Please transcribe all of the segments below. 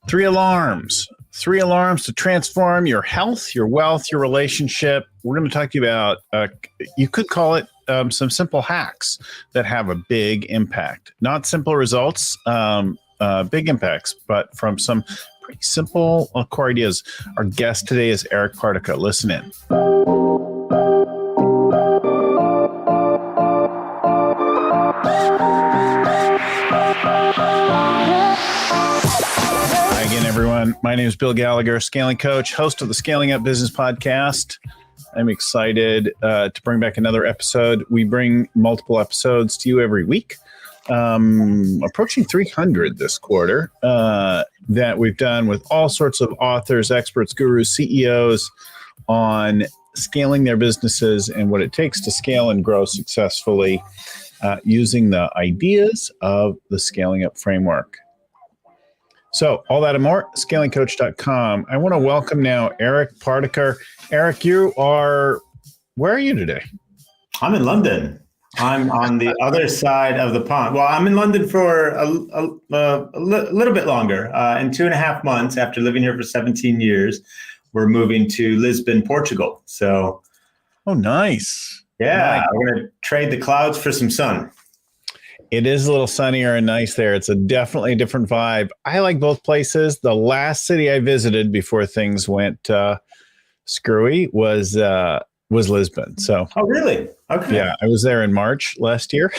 Three alarms. Three alarms to transform your health, your wealth, your relationship. We're going to talk to you about, you could call it some simple hacks that have a big impact. Not simple results, big impacts, but from some pretty simple core ideas. Our guest today is Eric Partaker. Listen in. Everyone, my name is Bill Gallagher, scaling coach, host of the Scaling Up Business Podcast. I'm excited to bring back another episode. We bring multiple episodes to you every week, approaching 300 this quarter that we've done with all sorts of authors, experts, gurus, CEOs on scaling their businesses and what it takes to scale and grow successfully using the ideas of the Scaling Up framework. So all that and more, scalingcoach.com. I want to welcome now Eric Partaker. Eric, where are you today? I'm in London. I'm on the other side of the pond. Well, I'm in London for a little bit longer. In 2.5 months, after living here for 17 years, we're moving to Lisbon, Portugal. So, oh, nice. Yeah, nice. We're going to trade the clouds for some sun. It is a little sunnier and nice there. It's definitely a different vibe. I like both places. The last city I visited before things went screwy was Lisbon. So, oh, really? Okay. Yeah, I was there in March last year.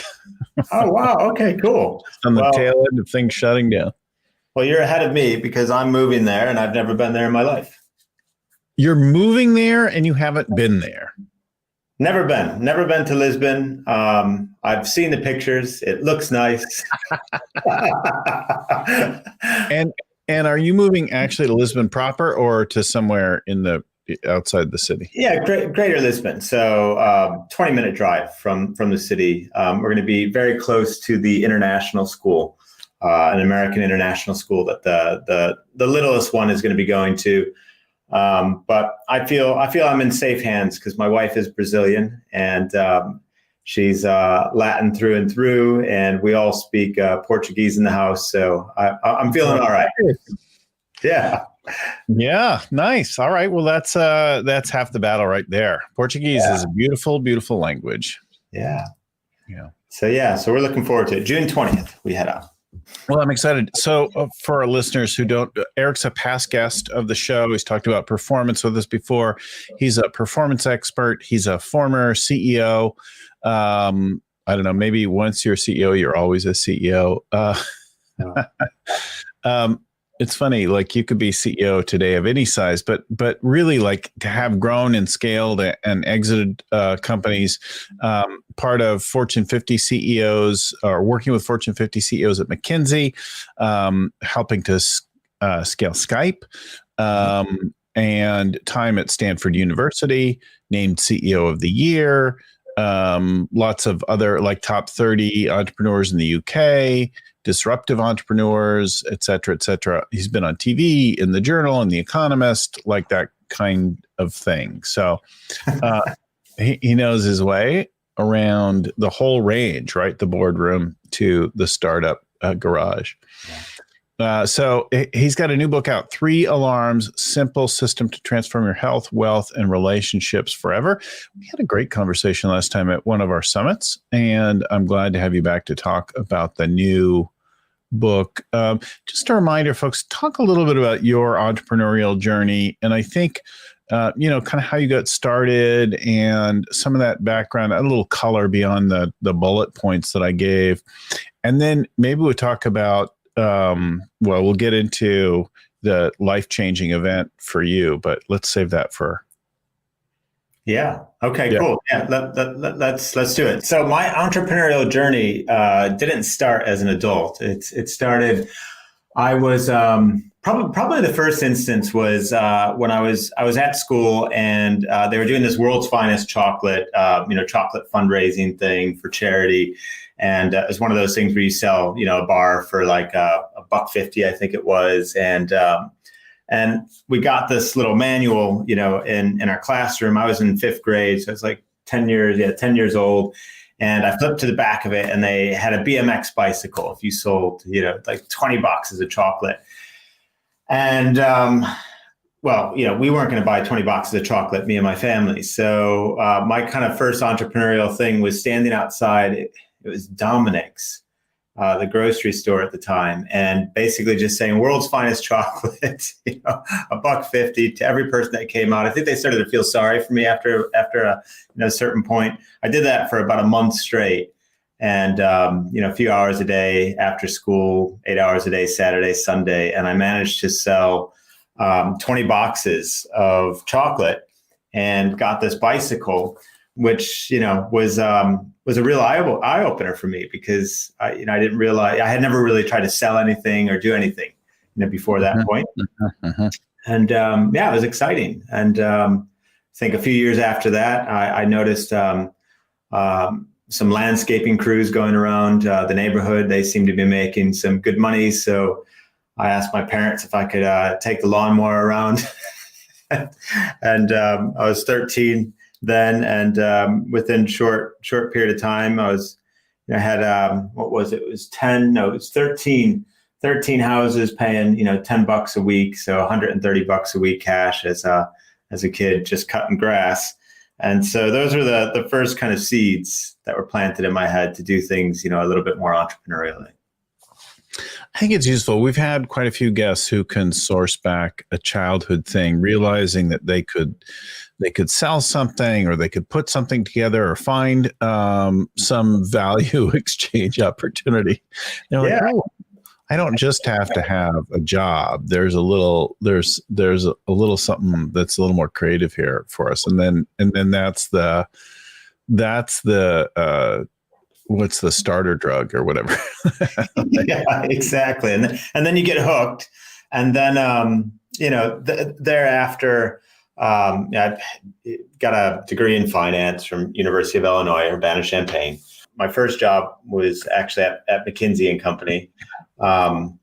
Oh, wow. Okay, cool. On the tail end of things shutting down. Well, you're ahead of me because I'm moving there and I've never been there in my life. You're moving there and you haven't been there? Never been to Lisbon. I've seen the pictures. It looks nice. And are you moving actually to Lisbon proper or to somewhere in the outside the city? Yeah, greater Lisbon. So 20-minute drive from the city. We're going to be very close to the international school, an American international school that the littlest one is going to be going to. But I feel I'm in safe hands because my wife is Brazilian and she's Latin through and through, and we all speak Portuguese in the house. So I'm feeling all right. Yeah. Yeah. Nice. All right. Well, that's half the battle right there. Portuguese is a beautiful, beautiful language. Yeah. Yeah. So we're looking forward to it. June 20th, we head out. Well, I'm excited. So for our listeners who don't, Eric's a past guest of the show. He's talked about performance with us before. He's a performance expert. He's a former CEO. I don't know, maybe once you're a CEO, you're always a CEO. It's funny, like you could be CEO today of any size, but really like to have grown and scaled and exited companies, part of Fortune 50 CEOs or working with Fortune 50 CEOs at McKinsey, helping to scale Skype, and time at Stanford University, named CEO of the Year, lots of other like top 30 entrepreneurs in the UK, disruptive entrepreneurs, et cetera, et cetera. He's been on TV, in the Journal, in The Economist, like that kind of thing. So he knows his way around the whole range, right? The boardroom to the startup garage. So he's got a new book out, 3 Alarms, Simple System to Transform Your Health, Wealth, and Relationships Forever. We had a great conversation last time at one of our summits, and I'm glad to have you back to talk about the new book. Just a reminder, folks, talk a little bit about your entrepreneurial journey. And I think, kind of how you got started and some of that background, a little color beyond the bullet points that I gave. And then maybe we'll talk about, we'll get into the life-changing event for you, but let's save that for. Yeah. Okay, cool. Yeah. Let's do it. So my entrepreneurial journey, didn't start as an adult. It started, I was, probably the first instance was, when I was at school and, they were doing this world's finest chocolate, chocolate fundraising thing for charity. And it was one of those things where you sell, a bar for like $1.50, I think it was. And we got this little manual, in our classroom. I was in 5th grade, so it's like 10 years old. And I flipped to the back of it and they had a BMX bicycle if you sold, like 20 boxes of chocolate. And well, we weren't going to buy 20 boxes of chocolate, me and my family. So my kind of first entrepreneurial thing was standing outside. It was Dominic's, the grocery store at the time, and basically just saying world's finest chocolate, $1.50 to every person that came out. I think they started to feel sorry for me after a certain point. I did that for about a month straight, and a few hours a day after school, 8 hours a day, Saturday, Sunday, and I managed to sell 20 boxes of chocolate and got this bicycle, which was a real eye opener for me, because I didn't realize, I had never really tried to sell anything or do anything before that point. And it was exciting. And I think a few years after that, I noticed some landscaping crews going around the neighborhood. They seemed to be making some good money, so I asked my parents if I could take the lawnmower around. And I was 13 then, and within short period of time, I had what was it? It was 13 houses paying $10 a week, so $130 a week cash as a kid, just cutting grass. And so those were the first kind of seeds that were planted in my head to do things a little bit more entrepreneurially. I think it's useful. We've had quite a few guests who can source back a childhood thing, realizing that they could sell something, or they could put something together, or find some value exchange opportunity. They're like, oh, I don't just have to have a job. There's a little something that's a little more creative here for us. And then that's the what's the starter drug or whatever. Yeah, exactly. And then you get hooked, and then thereafter, I got a degree in finance from University of Illinois, Urbana-Champaign. My first job was actually at McKinsey and Company, and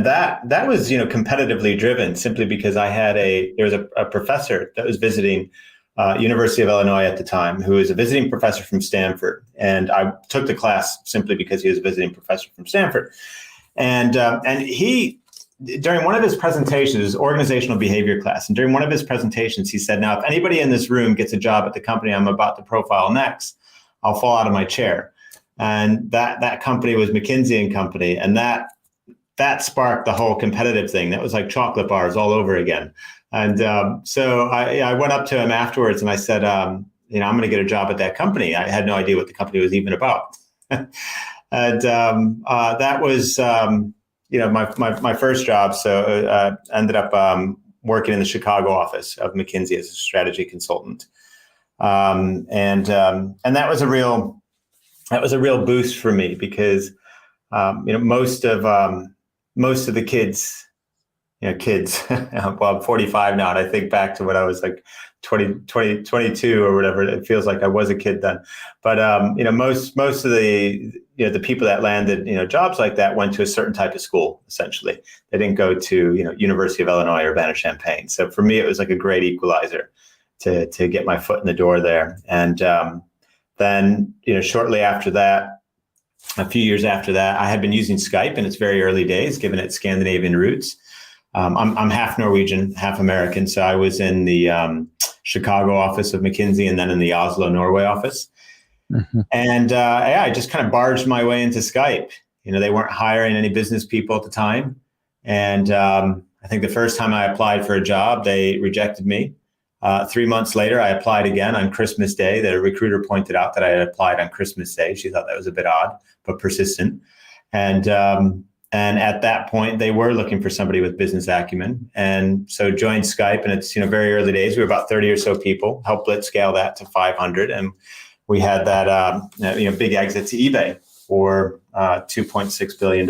that was competitively driven, simply because there was a professor that was visiting University of Illinois at the time, who was a visiting professor from Stanford. And I took the class simply because he was a visiting professor from Stanford. And he, during one of his presentations, his organizational behavior class, and during one of his presentations, he said, now, if anybody in this room gets a job at the company I'm about to profile next, I'll fall out of my chair. And that company was McKinsey and Company. And that sparked the whole competitive thing. That was like chocolate bars all over again. And so I went up to him afterwards and I said, I'm going to get a job at that company. I had no idea what the company was even about. And that was, my first job. So I ended up working in the Chicago office of McKinsey as a strategy consultant. And that was a real boost for me, because most of the kids, well, I'm 45 now, and I think back to when I was like 22 or whatever. It feels like I was a kid then. But most of the the people that landed jobs like that went to a certain type of school. Essentially, they didn't go to University of Illinois or Urbana-Champaign. So for me, it was like a great equalizer to get my foot in the door there. And then shortly after that, a few years after that, I had been using Skype in its very early days, given its Scandinavian roots. I'm half Norwegian, half American. So I was in the Chicago office of McKinsey, and then in the Oslo, Norway office. Mm-hmm. And I just kind of barged my way into Skype. They weren't hiring any business people at the time. And I think the first time I applied for a job, they rejected me. 3 months later, I applied again on Christmas Day. The recruiter pointed out that I had applied on Christmas Day. She thought that was a bit odd, but persistent. And at that point, they were looking for somebody with business acumen. And so joined Skype, and it's very early days. We were about 30 or so people. Helped blitz scale that to 500, and we had that big exit to eBay for $2.6 billion.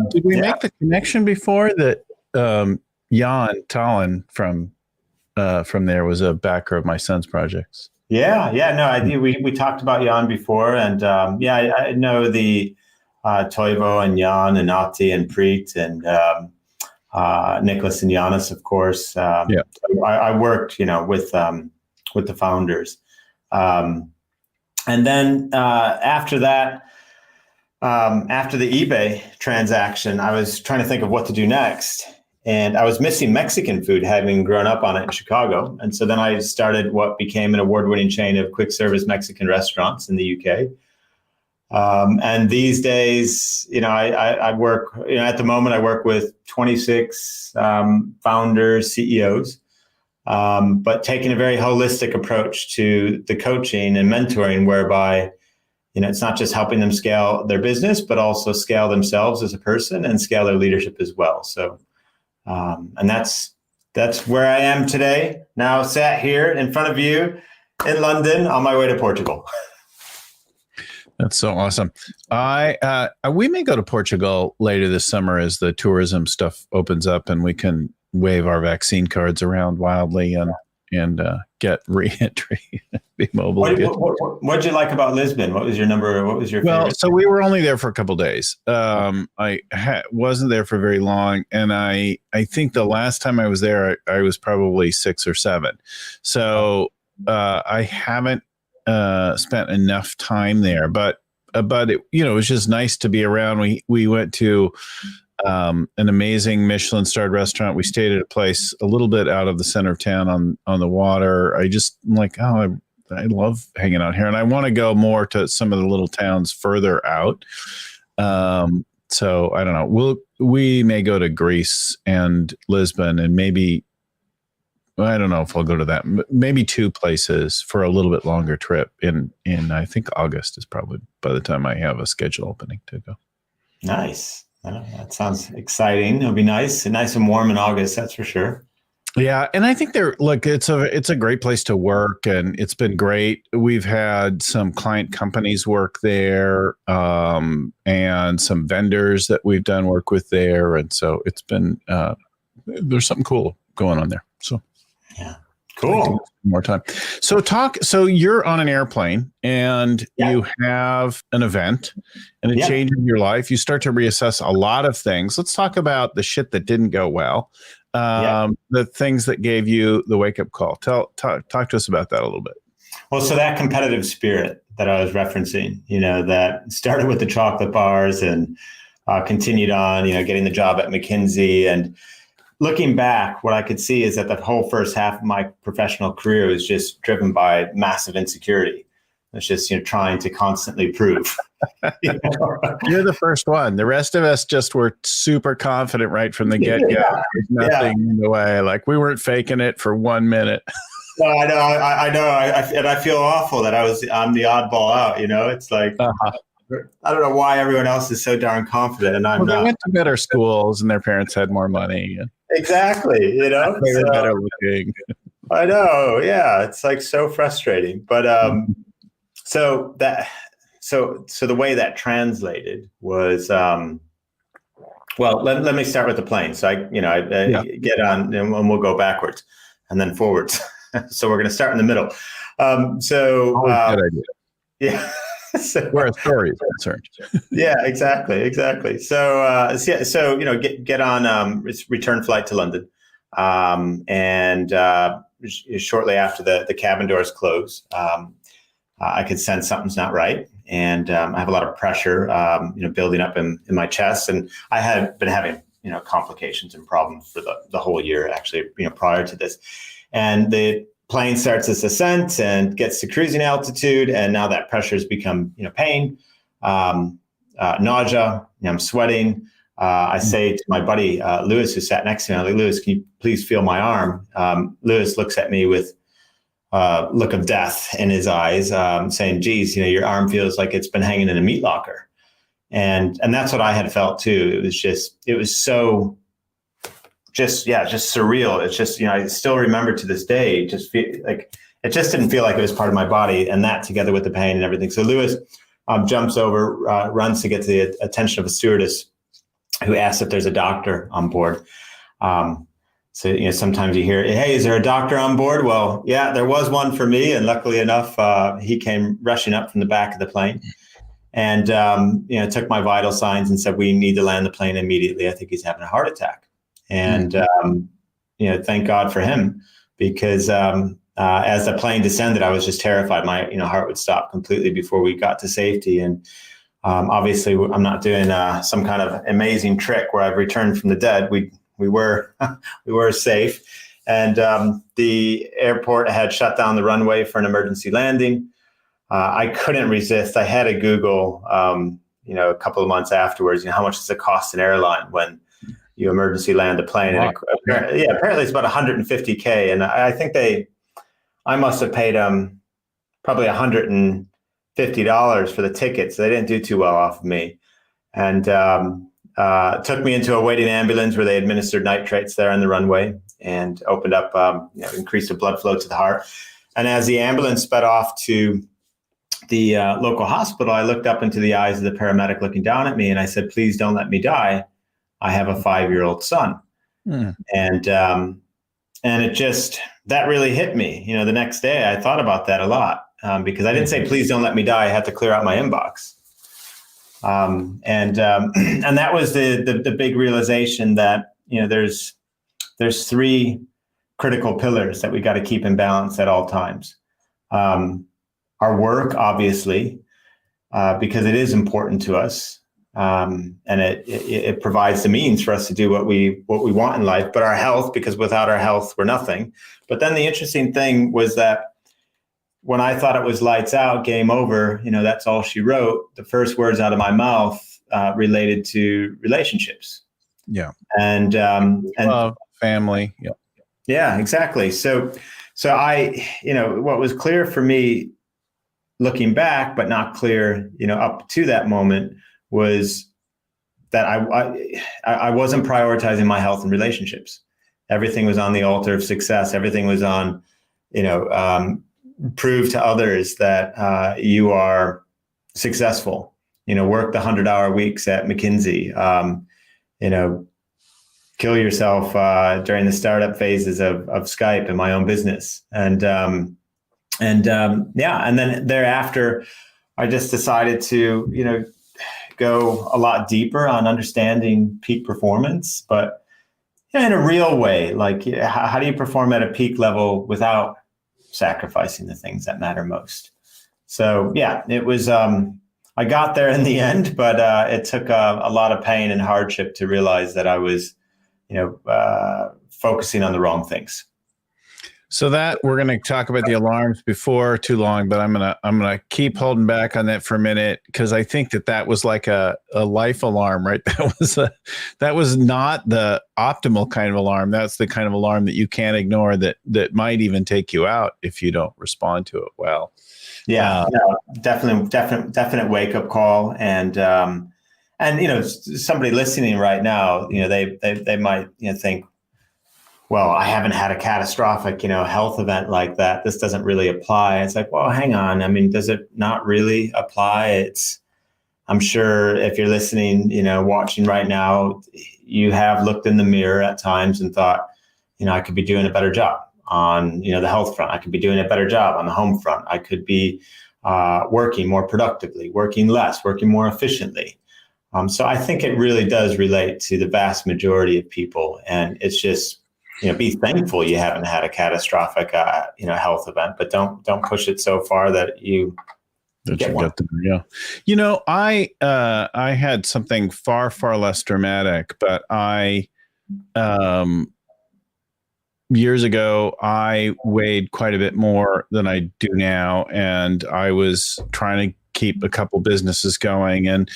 Did we make the connection before that? Jan Tallinn from there was a backer of my son's projects. No, we talked about Jan before, and I know the Toivo and Jan and Ati and Preet and Nicholas and Giannis, of course. I worked with the founders, and then after that, after the eBay transaction, I was trying to think of what to do next. And I was missing Mexican food, having grown up on it in Chicago. And so then I started what became an award-winning chain of quick service Mexican restaurants in the UK. And these days, I work, at the moment I work with 26 founders, CEOs, but taking a very holistic approach to the coaching and mentoring, whereby, it's not just helping them scale their business, but also scale themselves as a person and scale their leadership as well. So, and that's where I am today. Now sat here in front of you in London on my way to Portugal. That's so awesome. We may go to Portugal later this summer as the tourism stuff opens up and we can wave our vaccine cards around wildly and get re-entry, be mobile. What did you like about Lisbon? What was your number? What was your favorite? Well, so we were only there for a couple of days. I wasn't there for very long. And I think the last time I was there, I was probably 6 or 7. So I haven't spent enough time there, but it, it was just nice to be around. We went to an amazing Michelin starred restaurant. We stayed at a place a little bit out of the center of town on the water. I just I love hanging out here, and I want to go more to some of the little towns further out. So I don't know. We may go to Greece and Lisbon, and maybe, I don't know if I'll go to that. Maybe 2 places for a little bit longer trip in I think August is probably by the time I have a schedule opening to go. Nice. That sounds exciting. It'll be nice and warm in August. That's for sure. Yeah. And I think it's a great place to work, and it's been great. We've had some client companies work there, and some vendors that we've done work with there. And so it's been, there's something cool going on there. So yeah. Cool. More time. So you're on an airplane and you have an event and it changes your life. You start to reassess a lot of things. Let's talk about the shit that didn't go well. The things that gave you the wake up call. Talk to us about that a little bit. Well, so that competitive spirit that I was referencing, that started with the chocolate bars and continued on, getting the job at McKinsey. And looking back, what I could see is that the whole first half of my professional career was just driven by massive insecurity. It's just, trying to constantly prove. You're the first one. The rest of us just were super confident right from the get-go. There's nothing in the way. Like, we weren't faking it for 1 minute. Well, I know. I feel awful that I'm the oddball out. It's like, I don't know why everyone else is so darn confident and I'm not. They went to better schools and their parents had more money. Exactly. They were better looking. I know. Yeah. It's like so frustrating. But so the way that translated was, well, let me start with the plane. So I get on and we'll go backwards and then forwards. So we're going to start in the middle. Good idea. Yeah. Where a story is concerned. Yeah, exactly. So, get on return flight to London, and shortly after the cabin doors close, I could sense something's not right, and I have a lot of pressure, building up in my chest, and I had been having complications and problems for the whole year, actually, prior to this, and the plane starts its ascent and gets to cruising altitude, and now that pressure has become, pain, nausea. I'm sweating. I say to my buddy Lewis, who sat next to me, I'm like, Lewis, can you please feel my arm? Lewis looks at me with a look of death in his eyes, saying, "Geez, your arm feels like it's been hanging in a meat locker," and that's what I had felt too. It was so. Just surreal. It's just, I still remember to this day, just feel like it just didn't feel like it was part of my body, and that together with the pain and everything. So Lewis jumps over, runs to get to the attention of a stewardess who asks if there's a doctor on board. So, sometimes you hear, "Hey, is there a doctor on board?" Well, yeah, there was one for me. And luckily enough, he came rushing up from the back of the plane and, took my vital signs and said, "We need to land the plane immediately. I think he's having a heart attack." And, thank God for him, because as the plane descended, I was just terrified. My, heart would stop completely before we got to safety. And Obviously, I'm not doing some kind of amazing trick where I've returned from the dead. We were we were safe, and the airport had shut down the runway for an emergency landing. I couldn't resist. I had to Google, a couple of months afterwards, how much does it cost an airline when you emergency land a plane? And apparently it's about $150K, and I think I must have paid them probably $150 for the ticket, so they didn't do too well off of me. And took me into a waiting ambulance where they administered nitrates there on the runway and opened up, increased the blood flow to the heart. And as the ambulance sped off to the local hospital, I looked up into the eyes of the paramedic looking down at me, and I said, "Please don't let me die. I have a 5-year-old son." Mm. And it just, that really hit me. The next day I thought about that a lot, because I didn't say, "Please don't let me die." I had to clear out my inbox. And that was the big realization that, there's 3 critical pillars that we got to keep in balance at all times. Our work, obviously, because it is important to us. And it provides the means for us to do what we want in life, but our health, because without our health, we're nothing. But then the interesting thing was that when I thought it was lights out, game over, that's all she wrote, the first words out of my mouth related to relationships. Yeah. And love, family. Yeah. Yeah, exactly. So I, what was clear for me looking back, but not clear, up to that moment, was that I wasn't prioritizing my health and relationships. Everything was on the altar of success. Everything was on, prove to others that you are successful. Work the 100-hour weeks at McKinsey. Kill yourself during the startup phases of Skype and my own business. And then thereafter, I just decided to, go a lot deeper on understanding peak performance, but in a real way. Like, how do you perform at a peak level without sacrificing the things that matter most? So yeah, it was, I got there in the end, but it took a lot of pain and hardship to realize that I was, focusing on the wrong things. So that we're going to talk about the alarms before too long, but I'm gonna keep holding back on that for a minute, because I think that was like a life alarm, right? That was not the optimal kind of alarm. That's the kind of alarm that you can't ignore, that might even take you out if you don't respond to it well. Yeah, definite wake up call, and somebody listening right now, they might think, well, I haven't had a catastrophic, health event like that. This doesn't really apply. It's like, well, hang on. I mean, does it not really apply? I'm sure if you're listening, watching right now, you have looked in the mirror at times and thought, I could be doing a better job on, the health front. I could be doing a better job on the home front. I could be working more productively, working less, working more efficiently. So I think it really does relate to the vast majority of people. And it's just, be thankful you haven't had a catastrophic, health event, but don't push it so far that you get one. Yeah. I had something far, far less dramatic, but years ago, I weighed quite a bit more than I do now. And I was trying to keep a couple businesses going, and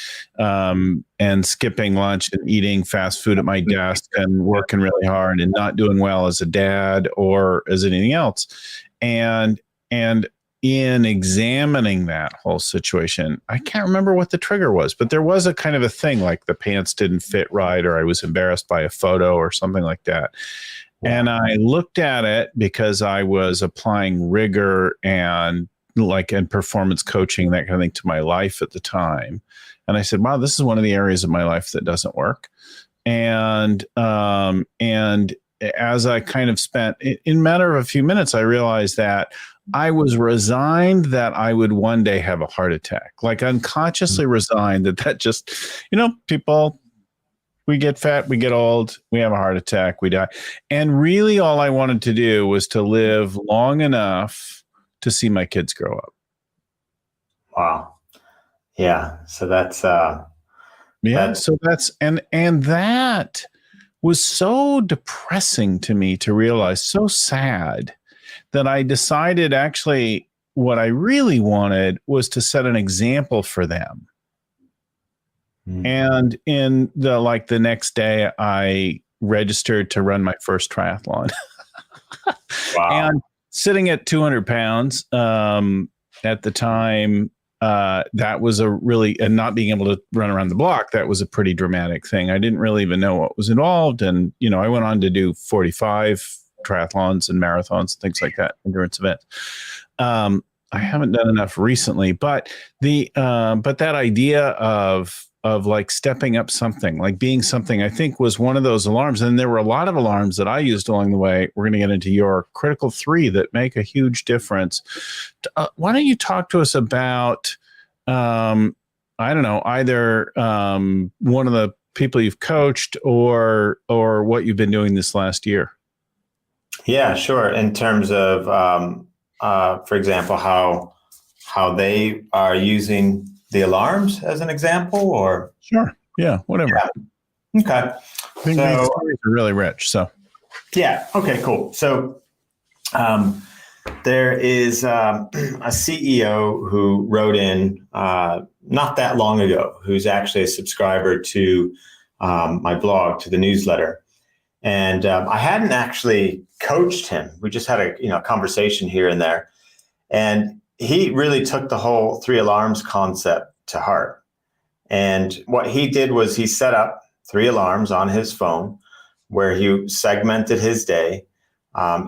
skipping lunch and eating fast food at my desk and working really hard and not doing well as a dad or as anything else. And in examining that whole situation, I can't remember what the trigger was, but there was a kind of a thing, like the pants didn't fit right, or I was embarrassed by a photo or something like that. And I looked at it because I was applying rigor and performance coaching, that kind of thing, to my life at the time. And I said, wow, this is one of the areas of my life that doesn't work. And as I kind of spent, in a matter of a few minutes, I realized that I was resigned that I would one day have a heart attack, like unconsciously resigned that just, people, we get fat, we get old, we have a heart attack, we die. And really all I wanted to do was to live long enough to see my kids grow up. Wow. Yeah. So that's Yeah. that. So that's and that was so depressing to me to realize, so sad, that I decided actually what I really wanted was to set an example for them. Mm. And in the next day, I registered to run my first triathlon. Wow. And sitting at 200 pounds at the time, that was a really, and not being able to run around the block, that was a pretty dramatic thing. I didn't really even know what was involved. And, I went on to do 45 triathlons and marathons, things like that, endurance events. I haven't done enough recently, but but that idea of like stepping up something, like being something, I think was one of those alarms. And there were a lot of alarms that I used along the way. We're going to get into your critical 3 that make a huge difference. Why don't you talk to us about, I don't know, either one of the people you've coached or what you've been doing this last year? Yeah, sure. In terms of, for example, how they are using the alarms as an example, or Sure. Yeah, whatever. yeah. Okay. I think these stories are really rich. So Yeah. Okay. Cool. So there is a CEO who wrote in not that long ago, who's actually a subscriber to my blog, to the newsletter. And I hadn't actually coached him. We just had a conversation here and there. And he really took the whole 3 alarms concept to heart. And what he did was he set up 3 alarms on his phone where he segmented his day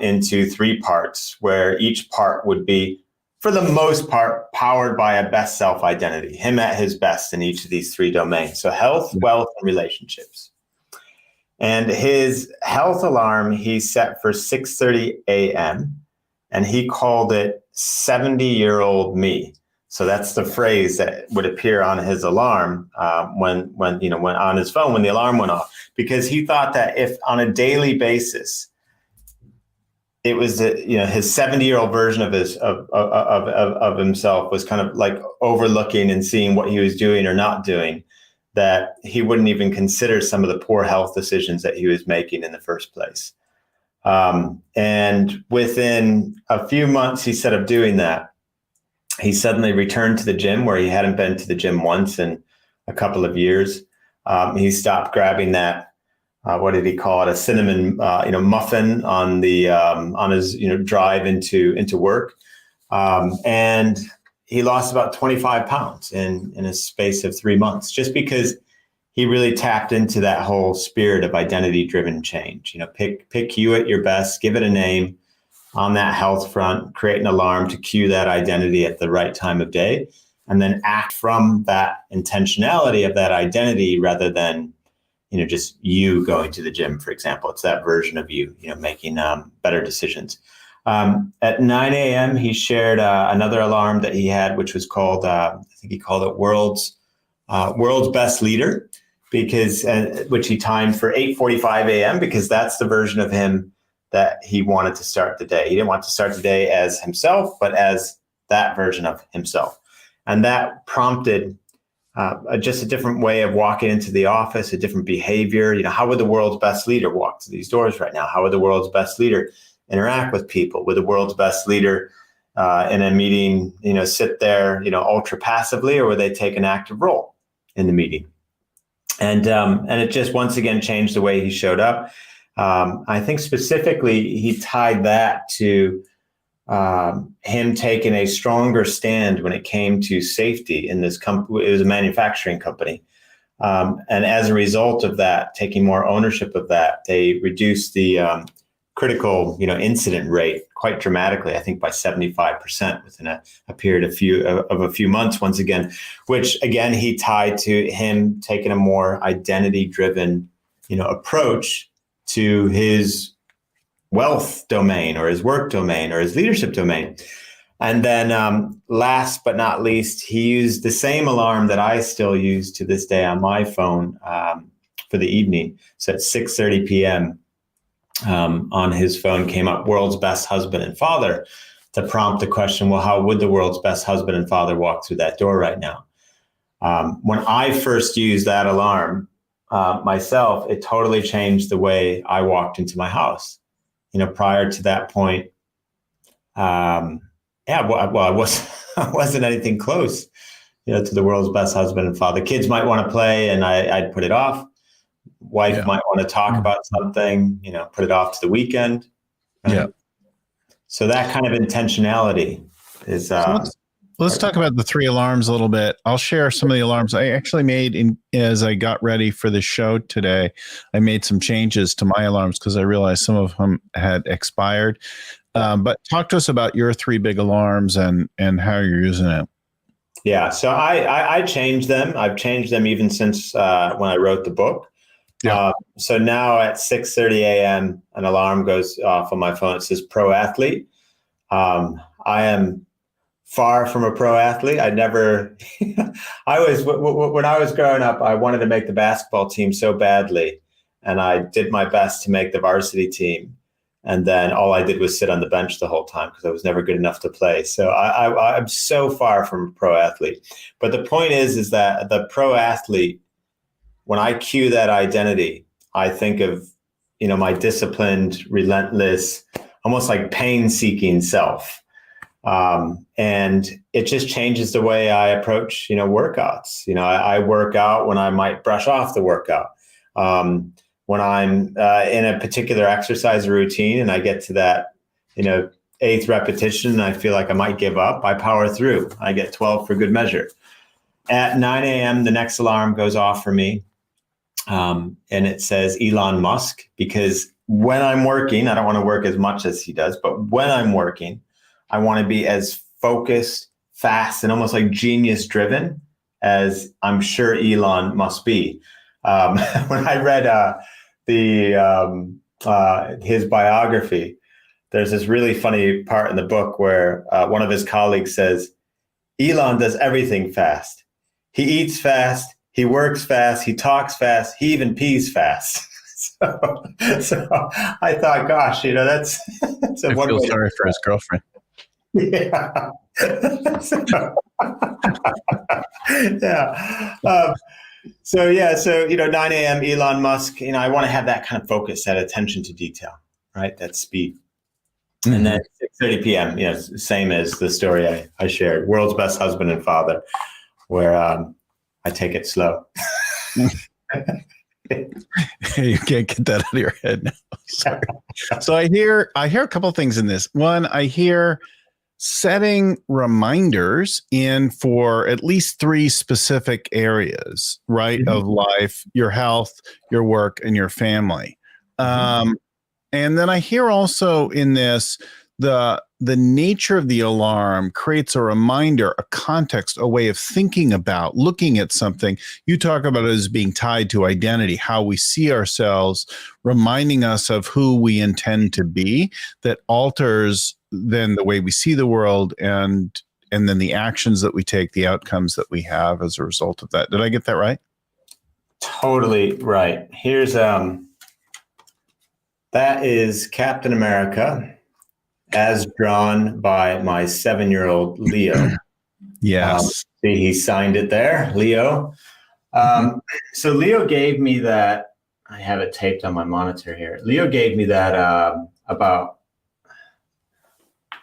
into 3 parts, where each part would be, for the most part, powered by a best self identity, him at his best in each of these 3 domains. So health, wealth, and relationships. And his health alarm he set for 6:30 a.m. and he called it 70-year-old me. So that's the phrase that would appear on his alarm when on his phone when the alarm went off, because he thought that if on a daily basis it was his 70-year-old version of himself was kind of like overlooking and seeing what he was doing or not doing, that he wouldn't even consider some of the poor health decisions that he was making in the first place. And within a few months, he said, of doing that, he suddenly returned to the gym where he hadn't been to the gym once in a couple of years. He stopped grabbing that, what did he call it? A cinnamon, muffin on his, drive into work. And he lost about 25 pounds in a space of 3 months, just because he really tapped into that whole spirit of identity-driven change. Pick you at your best, give it a name on that health front, create an alarm to cue that identity at the right time of day, and then act from that intentionality of that identity rather than, just you going to the gym, for example. It's that version of you, making better decisions. At 9 a.m., he shared another alarm that he had, which was called, I think he called it World's Best Leader, because which he timed for 8:45 a.m. because that's the version of him that he wanted to start the day. He didn't want to start the day as himself, but as that version of himself. And that prompted just a different way of walking into the office, a different behavior. How would the world's best leader walk to these doors right now? How would the world's best leader interact with people? Would the world's best leader in a meeting, sit there, ultra passively, or would they take an active role in the meeting? And it just once again changed the way he showed up. I think specifically he tied that to him taking a stronger stand when it came to safety in this company. It was a manufacturing company. And as a result of that, taking more ownership of that, they reduced the critical, incident rate quite dramatically, I think by 75% within a period of a few months, once again, which again, he tied to him taking a more identity-driven, approach to his wealth domain or his work domain or his leadership domain. And then last but not least, he used the same alarm that I still use to this day on my phone for the evening. So at 6:30 p.m. On his phone came up world's best husband and father, to prompt the question, well, how would the world's best husband and father walk through that door right now? When I first used that alarm myself, it totally changed the way I walked into my house. Prior to that point, I wasn't anything close, to the world's best husband and father. Kids might want to play, and I'd put it off. Wife might want to talk about something, put it off to the weekend. Right? Yeah. So that kind of intentionality is. Let's talk about the 3 alarms a little bit. I'll share some of the alarms I actually made as I got ready for the show today. I made some changes to my alarms because I realized some of them had expired. But talk to us about your 3 big alarms and how you're using it. Yeah, so I changed them. I've changed them even since when I wrote the book. Yeah. So now at 6:30 a.m., an alarm goes off on my phone. It says pro athlete. I am far from a pro athlete. When I was growing up, I wanted to make the basketball team so badly. And I did my best to make the varsity team. And then all I did was sit on the bench the whole time because I was never good enough to play. So I'm so far from a pro athlete. But the point is that the pro athlete, when I cue that identity, I think of, my disciplined, relentless, almost like pain-seeking self. And it just changes the way I approach, workouts. I work out when I might brush off the workout. When I'm in a particular exercise routine and I get to that, 8th repetition, and I feel like I might give up, I power through. I get 12 for good measure. At 9 a.m., the next alarm goes off for me. And it says Elon Musk, because when I'm working, I don't want to work as much as he does, but when I'm working, I want to be as focused, fast, and almost like genius driven as I'm sure Elon must be. When I read his biography, there's this really funny part in the book where one of his colleagues says, Elon does everything fast. He eats fast, he works fast, he talks fast, he even pees fast. So I thought, gosh, that's I feel sorry for his girlfriend. Yeah. Yeah. So 9 a.m. Elon Musk, I want to have that kind of focus, that attention to detail, right? That speed. Mm-hmm. And then 6:30 p.m., same as the story I shared, world's best husband and father, where I take it slow. You can't get that out of your head now. Sorry. So I hear a couple of things in this. One, I hear setting reminders in for at least 3 specific areas, right, mm-hmm. of life, your health, your work, and your family. Mm-hmm. And then I hear also in this, the nature of the alarm creates a reminder, a context, a way of thinking about, looking at something. You talk about it as being tied to identity, how we see ourselves, reminding us of who we intend to be, that alters then the way we see the world and then the actions that we take, the outcomes that we have as a result of that. Did I get that right? Totally right. Here's that is Captain America as drawn by my 7-year-old Leo. Yes. See, he signed it there, Leo. Mm-hmm. So Leo gave me that. I have it taped on my monitor here. Leo gave me that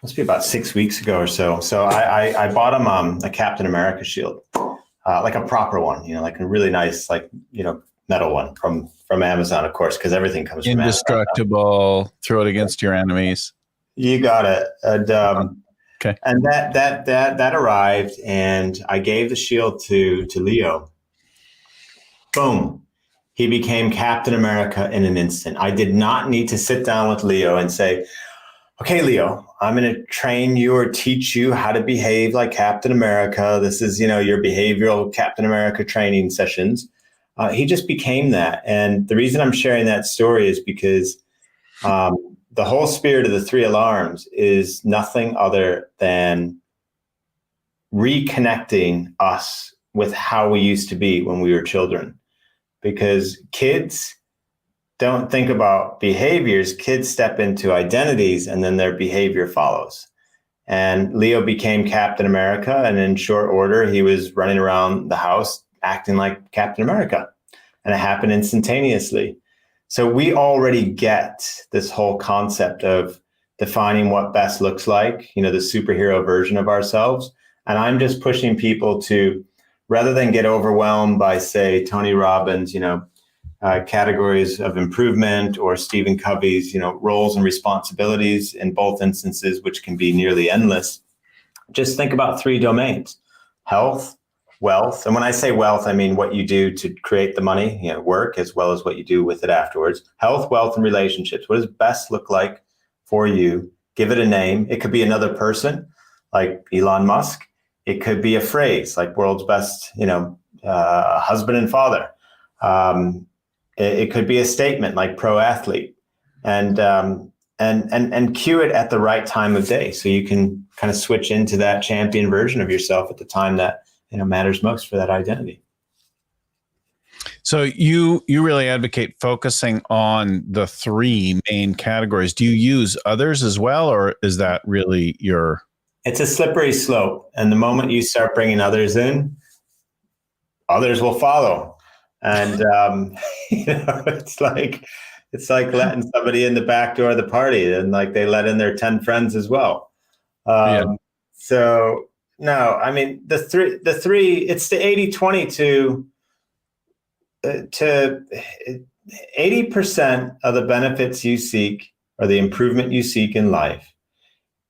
must be about 6 weeks ago or so. So I bought him a Captain America shield, like a proper one, like a really nice, metal one from Amazon, of course, because everything comes from Amazon. Indestructible. Throw it against your enemies. You got it. And, okay. And that arrived, and I gave the shield to Leo. Boom. He became Captain America in an instant. I did not need to sit down with Leo and say, okay, Leo, I'm going to train you or teach you how to behave like Captain America. This is, your behavioral Captain America training sessions. He just became that. And the reason I'm sharing that story is because the whole spirit of the 3 alarms is nothing other than reconnecting us with how we used to be when we were children. Because kids don't think about behaviors. Kids step into identities and then their behavior follows. And Leo became Captain America. And in short order, he was running around the house acting like Captain America. And it happened instantaneously. So we already get this whole concept of defining what best looks like, the superhero version of ourselves. And I'm just pushing people to, rather than get overwhelmed by, say, Tony Robbins, categories of improvement, or Stephen Covey's, roles and responsibilities in both instances, which can be nearly endless. Just think about 3 domains: health, wealth. And when I say wealth, I mean what you do to create the money, work, as well as what you do with it afterwards. Health, wealth, and relationships. What does best look like for you? Give it a name. It could be another person like Elon Musk. It could be a phrase like world's best, husband and father. It could be a statement like pro athlete, and cue it at the right time of day, so you can kind of switch into that champion version of yourself at the time that matters most for that identity. So you really advocate focusing on the 3 main categories. Do you use others as well, or is that really your? It's a slippery slope, and the moment you start bringing others in, others will follow. And it's like letting somebody in the back door of the party, and like they let in their 10 friends as well. So no, I mean the three, it's the 80-20 to 80% of the benefits you seek, or the improvement you seek in life,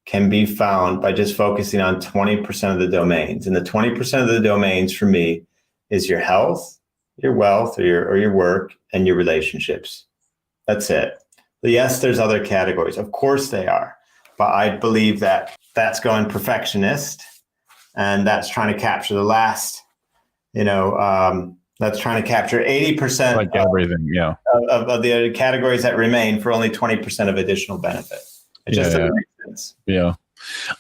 can be found by just focusing on 20% of the domains. And the 20% of the domains for me is your health, your wealth, or your work, and your relationships. That's it. But yes, there's other categories. Of course they are. But I believe that that's going perfectionist, and that's trying to capture the last, that's trying to capture 80% like everything, of the other categories that remain for only 20% of additional benefit. It just doesn't make sense. Yeah.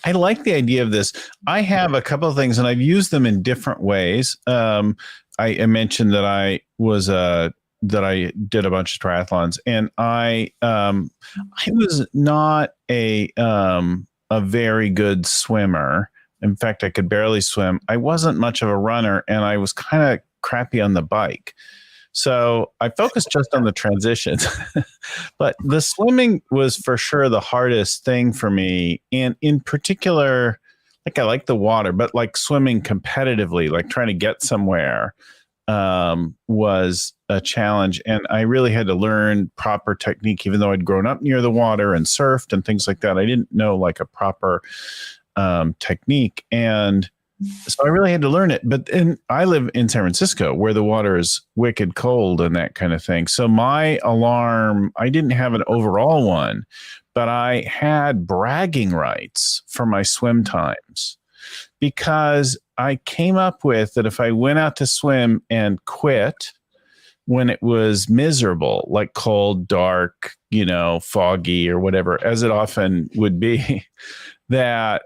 I like the idea of this. I have a couple of things, and I've used them in different ways. I mentioned that I did a bunch of triathlons, and I was not a very good swimmer. In fact, I could barely swim. I wasn't much of a runner, and I was kind of crappy on the bike. So I focused just on the transitions, but the swimming was for sure the hardest thing for me. And in particular, like I like the water, but like swimming competitively, like trying to get somewhere, was a challenge. And I really had to learn proper technique, even though I'd grown up near the water and surfed and things like that. I didn't know like a proper technique. And so I really had to learn it. But then I live in San Francisco, where the water is wicked cold and that kind of thing. So my alarm, I didn't have an overall one, but I had bragging rights for my swim times, because I came up with that if I went out to swim and quit when it was miserable, like cold, dark, foggy or whatever, as it often would be, that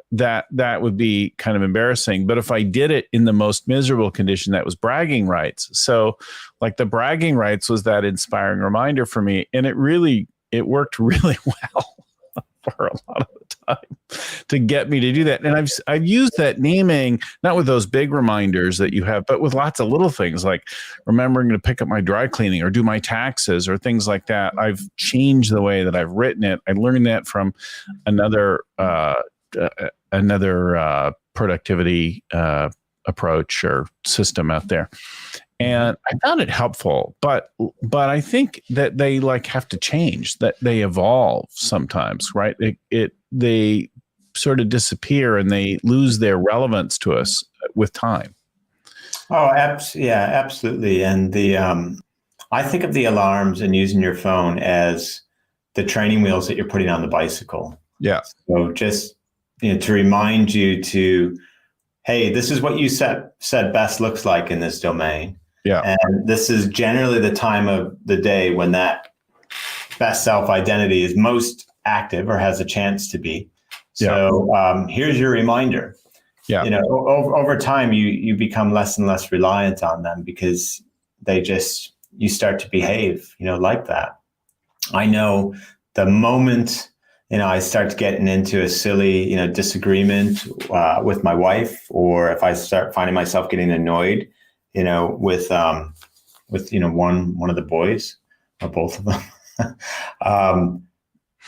would be kind of embarrassing. But if I did it in the most miserable condition, that was bragging rights. So like the bragging rights was that inspiring reminder for me. And it worked really well for a lot of the time to get me to do that. And I've used that naming, not with those big reminders that you have, but with lots of little things like remembering to pick up my dry cleaning or do my taxes or things like that. I've changed the way that I've written it. I learned that from another productivity approach or system out there. And I found it helpful, but I think that they have to change, that they evolve sometimes, right? They sort of disappear and they lose their relevance to us with time. Oh, absolutely. And I think of the alarms and using your phone as the training wheels that you're putting on the bicycle. Yeah. So just to remind you hey, this is what you said best looks like in this domain. Yeah. And this is generally the time of the day when that best self identity is most active or has a chance to be. So here's your reminder. Yeah. Over time, you become less and less reliant on them because you start to behave, like that. I know the moment I start getting into a silly, disagreement with my wife, or if I start finding myself getting annoyed, with one of the boys or both of them, I'll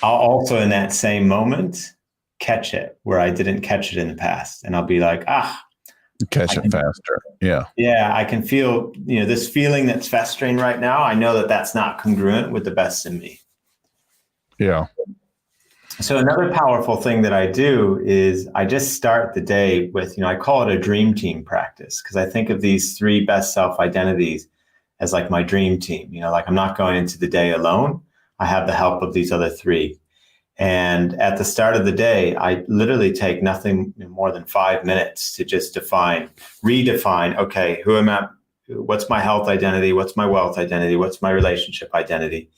also in that same moment catch it where I didn't catch it in the past, and I'll be like, Catch it faster. Yeah. yeah, I can feel, this feeling that's festering right now. I know that that's not congruent with the best in me. Yeah. So another powerful thing that I do is I just start the day with, I call it a dream team practice, because I think of these three best self identities as like my dream team. Like I'm not going into the day alone. I have the help of these other three. And at the start of the day, I literally take nothing more than 5 minutes to just redefine, okay, who am I? What's my health identity? What's my wealth identity? What's my relationship identity?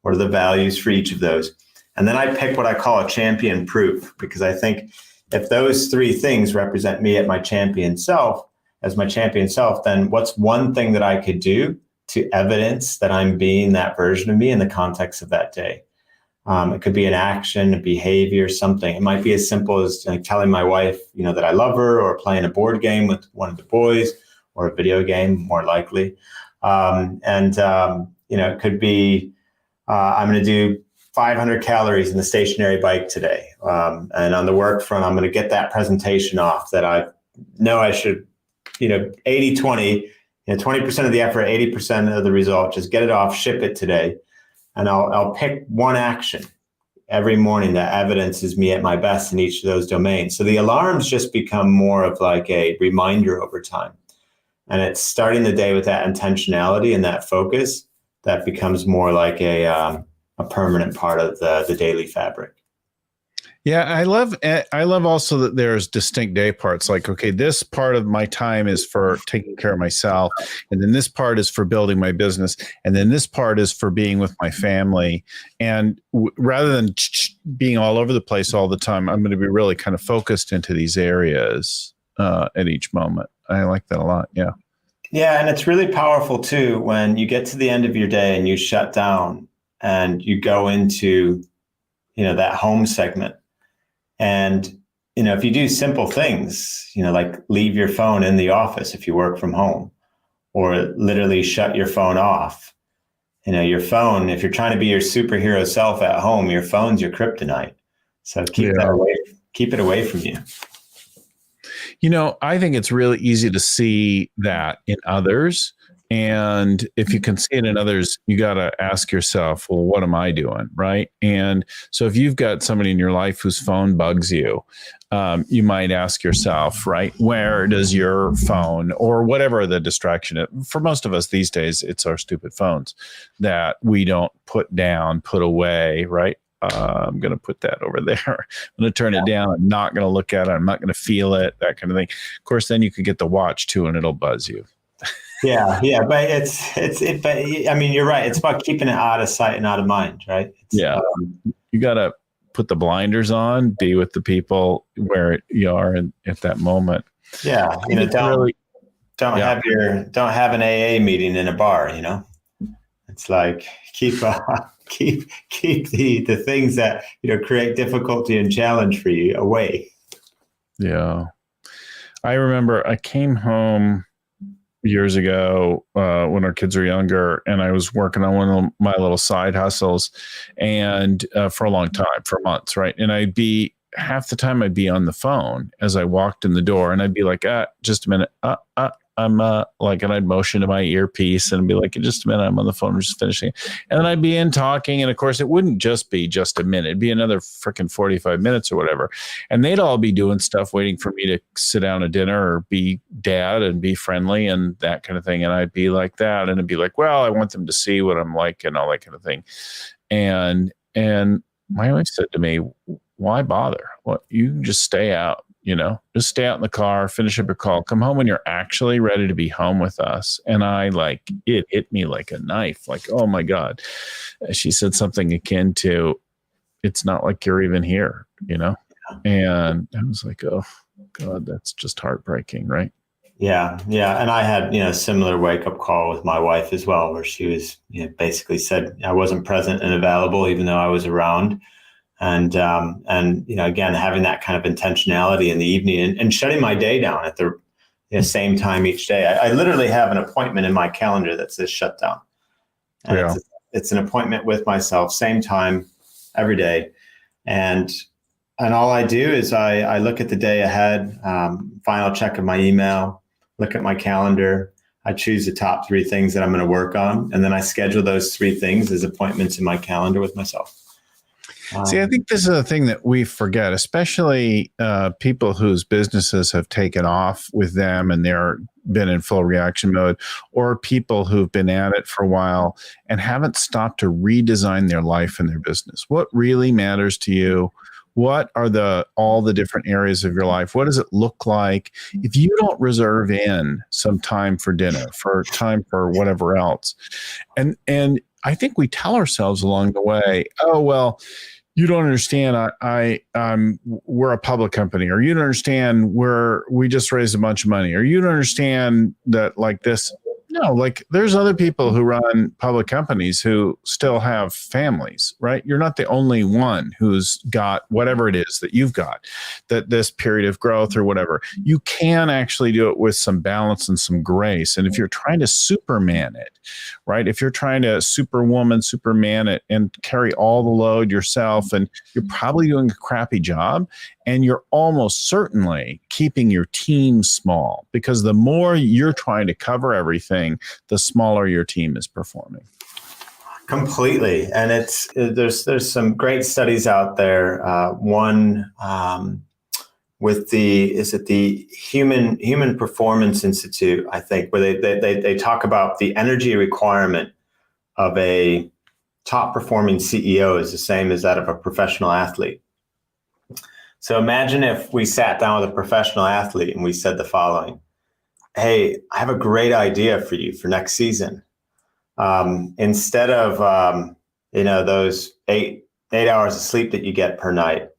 What are the values for each of those? And then I pick what I call a champion proof, because I think if those three things represent me at my champion self, then what's one thing that I could do to evidence that I'm being that version of me in the context of that day? It could be an action, a behavior, something. It might be as simple as like telling my wife, that I love her, or playing a board game with one of the boys, or a video game, more likely. It could be, I'm going to do 500 calories in the stationary bike today. And on the work front, I'm going to get that presentation off that I know I should, 80-20, 20% of the effort, 80% of the result, just get it off, ship it today. And I'll pick one action every morning that evidences me at my best in each of those domains. So the alarms just become more of like a reminder over time. And it's starting the day with that intentionality and that focus that becomes more like a permanent part of the daily fabric. Yeah, I love also that there's distinct day parts. Like, okay, this part of my time is for taking care of myself, and then this part is for building my business, and then this part is for being with my family. And rather than being all over the place all the time, I'm going to be really kind of focused into these areas at each moment. I like that a lot. Yeah. Yeah, and it's really powerful too when you get to the end of your day and you shut down and you go into, that home segment. And, if you do simple things, like leave your phone in the office if you work from home, or literally shut your phone off. Your phone, if you're trying to be your superhero self at home, your phone's your kryptonite. So keep it away from you. I think it's really easy to see that in others. And if you can see it in others, you got to ask yourself, well, what am I doing? Right. And so if you've got somebody in your life whose phone bugs you, you might ask yourself, right, where does your phone or whatever the distraction is? For most of us these days, it's our stupid phones that we don't put away. Right. I'm going to put that over there. I'm going to turn it down. I'm not going to look at it. I'm not going to feel it, that kind of thing. Of course, then you could get the watch too, and it'll buzz you. Yeah, but but I mean, you're right. It's about keeping it out of sight and out of mind, right? You got to put the blinders on, be with the people where you are at that moment. Yeah, don't have an AA meeting in a bar. It's like keep the things that create difficulty and challenge for you away. Yeah, I remember I came home years ago when our kids were younger, and I was working on one of my little side hustles, and for a long time, for months, right? And half the time I'd be on the phone as I walked in the door, and I'd be like, just a minute, I'm and I'd motion to my earpiece and be like, just a minute, I'm on the phone, we're just finishing. And then I'd be in talking. And of course, it wouldn't just be just a minute. It'd be another freaking 45 minutes or whatever. And they'd all be doing stuff, waiting for me to sit down at dinner or be dad and be friendly and that kind of thing. And I'd be like that. And it'd be like, well, I want them to see what I'm like and all that kind of thing. And my wife said to me, why bother? Well, you can just stay out. Just stay out in the car, finish up your call, come home when you're actually ready to be home with us. And it hit me like a knife, like, oh my God. She said something akin to, it's not like you're even here, And I was like, oh God, that's just heartbreaking. Right. Yeah. Yeah. And I had, a similar wake up call with my wife as well, where she was, basically said I wasn't present and available, even though I was around. and again, having that kind of intentionality in the evening and shutting my day down at the same time each day. I literally have an appointment in my calendar that says shutdown. And Yeah. it's an appointment with myself, same time every day. And all I do is I look at the day ahead, final check of my email, look at my calendar. I choose the top 3 things that I'm going to work on. And then I schedule those 3 things as appointments in my calendar with myself. See, I think this is a thing that we forget, especially people whose businesses have taken off with them and they're been in full reaction mode, or people who've been at it for a while and haven't stopped to redesign their life and their business. What really matters to you? What are all the different areas of your life? What does it look like if you don't reserve in some time for dinner, for time for whatever else? And I think we tell ourselves along the way, oh, well, you don't understand. We're a public company, or you don't understand we just raised a bunch of money, or you don't understand that like this. No, like there's other people who run public companies who still have families, right? You're not the only one who's got whatever it is that you've got, that this period of growth or whatever. You can actually do it with some balance and some grace. And if you're trying to Superman it, right? If you're trying to Superman it and carry all the load yourself, and you're probably doing a crappy job, and you're almost certainly keeping your team small, because the more you're trying to cover everything, the smaller your team is performing. Completely. And there's some great studies out there. One with the Human Performance Institute, I think, where they talk about the energy requirement of a top performing CEO is the same as that of a professional athlete. So imagine if we sat down with a professional athlete and we said the following: hey, I have a great idea for you for next season. Instead of those eight hours of sleep that you get per night,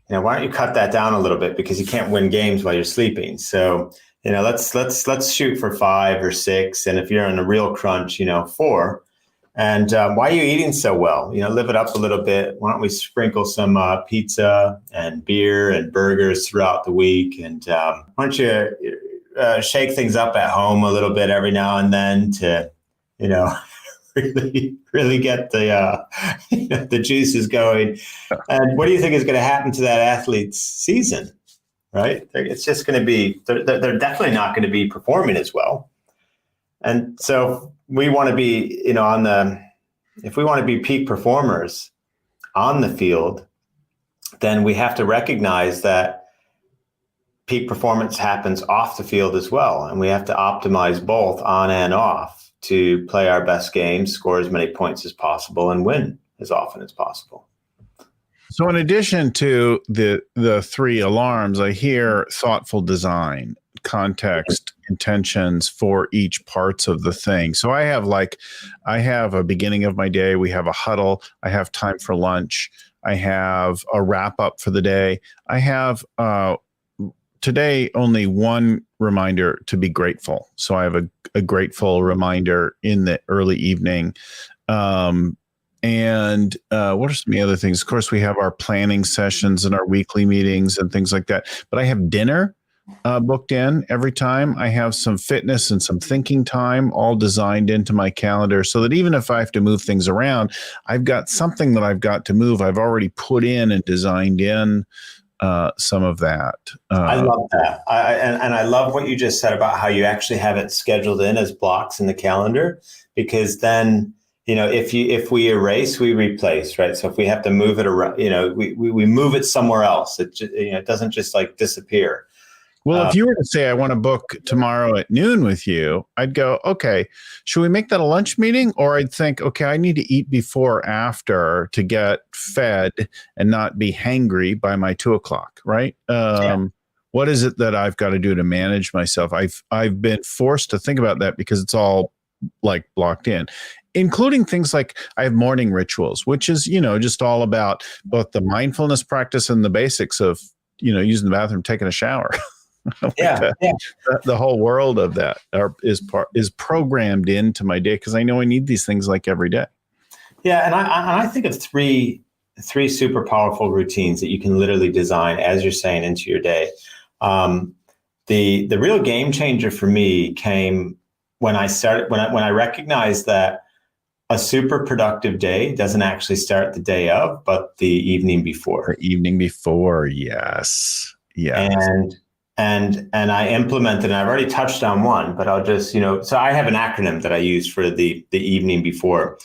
why don't you cut that down a little bit, because you can't win games while you're sleeping. So let's shoot for 5 or 6, and if you're in a real crunch, 4. And why are you eating so well? Live it up a little bit. Why don't we sprinkle some pizza and beer and burgers throughout the week? And why don't you shake things up at home a little bit every now and then to, really get the the juices going. And what do you think is going to happen to that athlete's season? Right? It's just going to be, they're definitely not going to be performing as well. And so we want to be, if we want to be peak performers on the field, then we have to recognize that peak performance happens off the field as well. And we have to optimize both on and off to play our best game, score as many points as possible, and win as often as possible. So in addition to the 3 alarms, I hear thoughtful design, context, intentions for each parts of the thing. So I have a beginning of my day. We have a huddle. I have time for lunch. I have a wrap up for the day. I have today only one reminder to be grateful. So I have a grateful reminder in the early evening. And what are some of the other things? Of course, we have our planning sessions and our weekly meetings and things like that. But I have dinner booked in every time. I have some fitness and some thinking time all designed into my calendar, so that even if I have to move things around, I've got something that I've got to move. I've already put in and designed in some of that. I love that. And I love what you just said about how you actually have it scheduled in as blocks in the calendar, because then, if we erase, we replace, right? So if we have to move it around, we move it somewhere else. It doesn't just like disappear. Well, if you were to say, I want to book tomorrow at noon with you, I'd go, okay, should we make that a lunch meeting? Or I'd think, okay, I need to eat before or after to get fed and not be hangry by my 2:00, right? What is it that I've got to do to manage myself? I've been forced to think about that because it's all like blocked in, including things like I have morning rituals, which is, just all about both the mindfulness practice and the basics of, using the bathroom, taking a shower. The whole world of that is programmed into my day, because I know I need these things like every day. Yeah, and I think of 3 three super powerful routines that you can literally design, as you're saying, into your day. The real game changer for me came when I recognized that a super productive day doesn't actually start the day of, but the evening before. The evening before, yes. And I implemented, and I've already touched on one, but I'll just, so I have an acronym that I use for the evening before.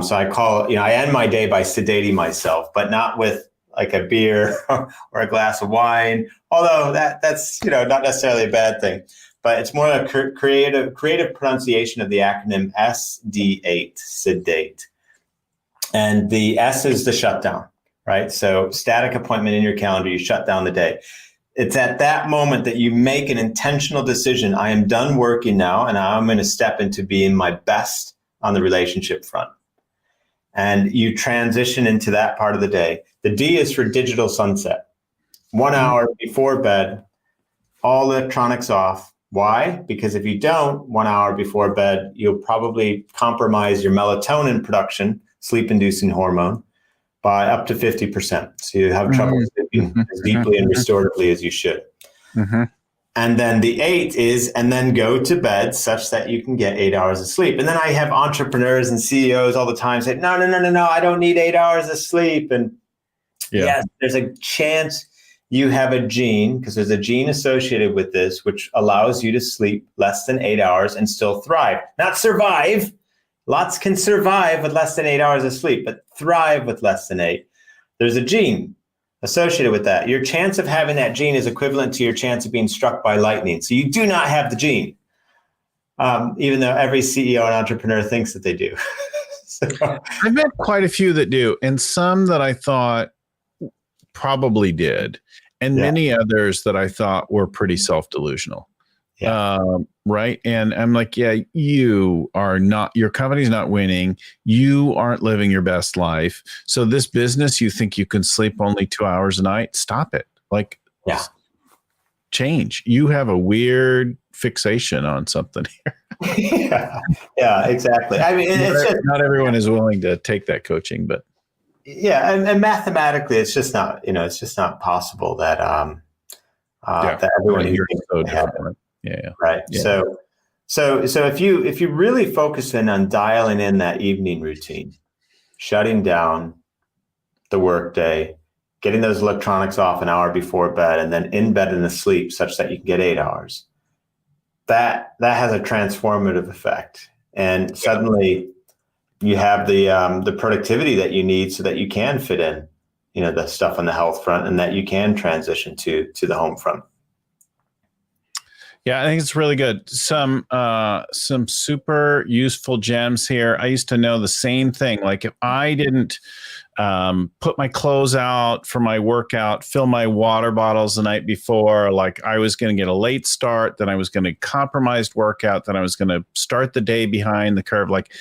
So I call, I end my day by sedating myself, but not with like a beer or a glass of wine, although that's not necessarily a bad thing. But it's more a creative pronunciation of the acronym SD8, sedate. And the S is the shutdown, right? So static appointment in your calendar, you shut down the day. It's at that moment that you make an intentional decision. I am done working now, and I'm going to step into being my best on the relationship front. And you transition into that part of the day. The D is for digital sunset. 1 hour before bed, all electronics off. Why? Because if you don't, 1 hour before bed, you'll probably compromise your melatonin production, sleep-inducing hormone, by up to 50%. So you have trouble sleeping as deeply and restoratively as you should. And then the 8 is, and then go to bed such that you can get 8 hours of sleep. And then I have entrepreneurs and CEOs all the time say, no, I don't need 8 hours of sleep. And yes, there's a chance you have a gene, because there's a gene associated with this, which allows you to sleep less than 8 hours and still thrive. Not survive. Lots can survive with less than 8 hours of sleep, but thrive with less than 8. There's a gene associated with that. Your chance of having that gene is equivalent to your chance of being struck by lightning. So you do not have the gene, even though every CEO and entrepreneur thinks that they do. So, I've met quite a few that do, and some that I thought probably did, and many others that I thought were pretty self-delusional. Right. And I'm like, you are not, your company's not winning. You aren't living your best life. So this business, you think you can sleep only 2 hours a night? Stop it. Like, change. You have a weird fixation on something here. Yeah, exactly. I mean, not everyone is willing to take that coaching, but and mathematically, it's just not, it's just not possible that that everyone here is so different. Right. Yeah. So if you really focus in on dialing in that evening routine, shutting down the workday, getting those electronics off an hour before bed, and then in bed and asleep such that you can get 8 hours, that has a transformative effect. And suddenly you have the productivity that you need so that you can fit in, the stuff on the health front, and that you can transition to the home front. Yeah, I think it's really good. Some super useful gems here. I used to know the same thing. Like if I didn't put my clothes out for my workout, fill my water bottles the night before, like I was going to get a late start, then I was going to compromised workout, then I was going to start the day behind the curve. Like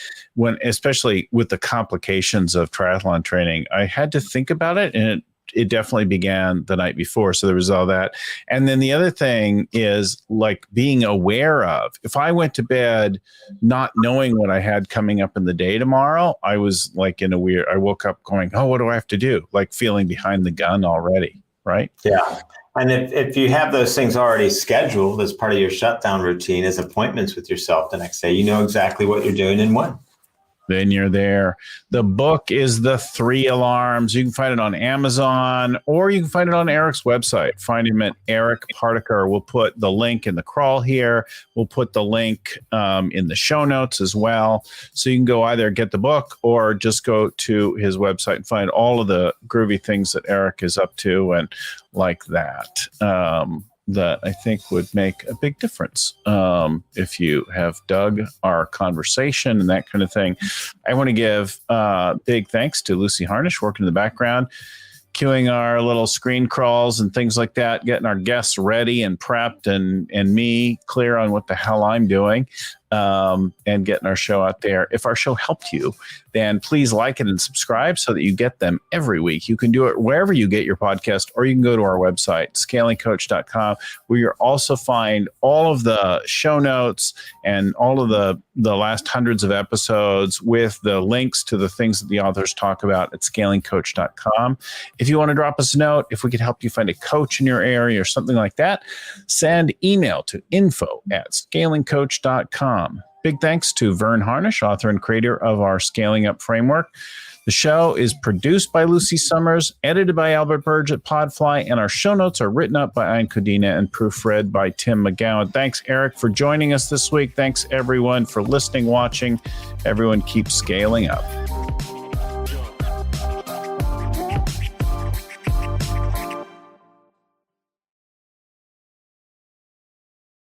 especially with the complications of triathlon training, I had to think about it, and it definitely began the night before. So there was all that. And then the other thing is like being aware of, if I went to bed not knowing what I had coming up in the day tomorrow, I was like I woke up going, oh, what do I have to do? Like feeling behind the gun already. Right. Yeah. And if you have those things already scheduled as part of your shutdown routine as appointments with yourself the next day, you know exactly what you're doing and when. Then you're there. The book is The 3 Alarms. You can find it on Amazon, or you can find it on Eric's website. Find him at Eric Partaker. We'll put the link in the crawl here. We'll put the link in the show notes as well. So you can go either get the book or just go to his website and find all of the groovy things that Eric is up to and like that. That I think would make a big difference if you have dug our conversation and that kind of thing. I want to give big thanks to Lucy Harnish working in the background, queuing our little screen crawls and things like that, getting our guests ready and prepped, and me clear on what the hell I'm doing. and getting our show out there. If our show helped you, then please like it and subscribe so that you get them every week. You can do it wherever you get your podcast, or you can go to our website, scalingcoach.com, where you'll also find all of the show notes and all of the last hundreds of episodes with the links to the things that the authors talk about at scalingcoach.com. If you want to drop us a note, if we could help you find a coach in your area or something like that, send email to info@scalingcoach.com. Big thanks to Vern Harnish, author and creator of our Scaling Up framework. The show is produced by Lucy Summers, edited by Albert Burge at Podfly, and our show notes are written up by Ian Codina and proofread by Tim McGowan. Thanks, Eric, for joining us this week. Thanks, everyone, for listening, watching. Everyone keep scaling up.